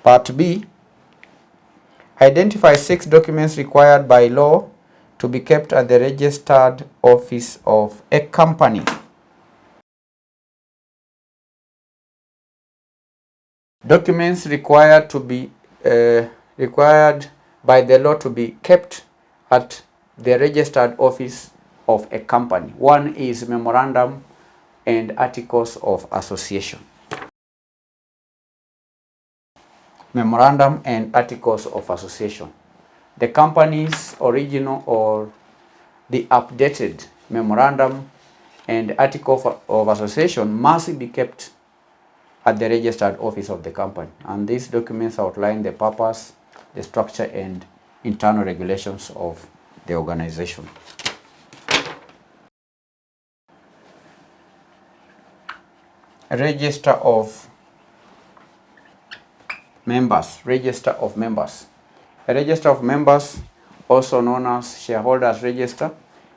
Part B. Identify 6 documents required by law to be kept at the registered office of a company. Documents required by the law to be kept at the registered office of a company. One is memorandum and articles of association. Memorandum and articles of association. The company's original or the updated memorandum and article of association must be kept at the registered office of the company, and these documents outline the purpose, the structure, and internal regulations of the organization. Register of members. Register of members. A register of members, also known as shareholders register,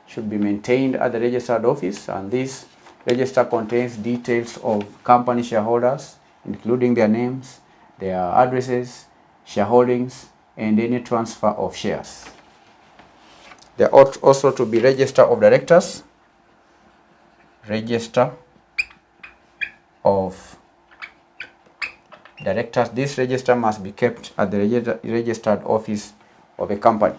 should be maintained at the registered office, and this register contains details of company shareholders, including their names, their addresses, shareholdings, and any transfer of shares. There ought also to be register of directors, register of directors. This register must be kept at the registered office of a company.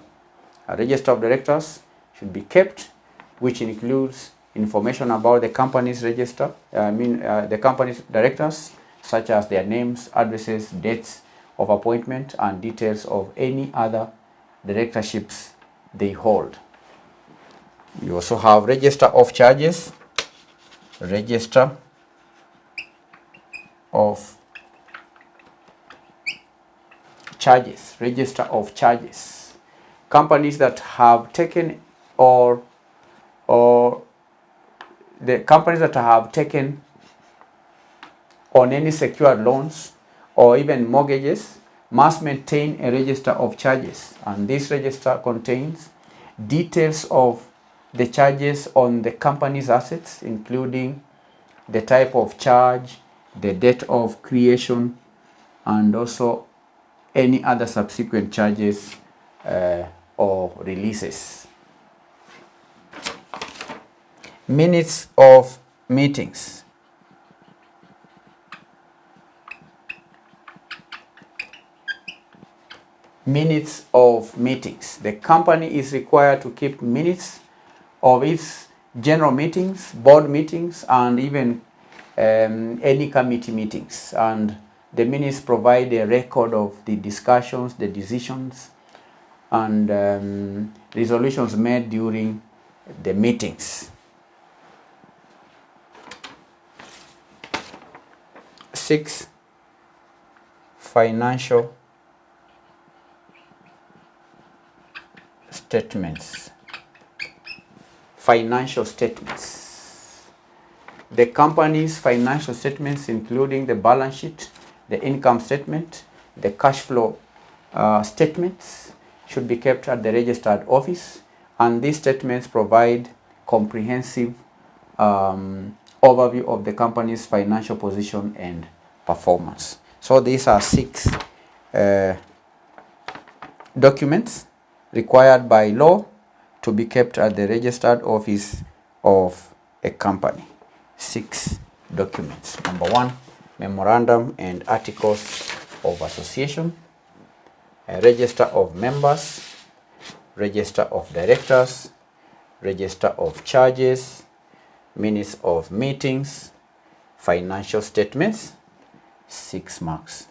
A register of directors should be kept, which includes information about the company's register, the company's directors, such as their names, addresses, dates of appointment, and details of any other directorships they hold. You also have register of charges, register of charges, register of charges. Companies that have taken or the companies that have taken on any secured loans or even mortgages must maintain a register of charges, and this register contains details of the charges on the company's assets, including the type of charge, the date of creation, and also any other subsequent charges or releases. Minutes of meetings. Minutes of meetings. The company is required to keep minutes of its general meetings, board meetings, and even any committee meetings. And the minutes provide a record of the discussions, the decisions, and resolutions made during the meetings. 6. Financial statements. Financial statements. The company's financial statements, including the balance sheet, the income statement, the cash flow statements, should be kept at the registered office, and these statements provide comprehensive overview of the company's financial position and performance. So these are 6 documents required by law to be kept at the registered office of a company. 6 documents. Number 1, memorandum and articles of association, a register of members, register of directors, register of charges, minutes of meetings, financial statements. 6 marks.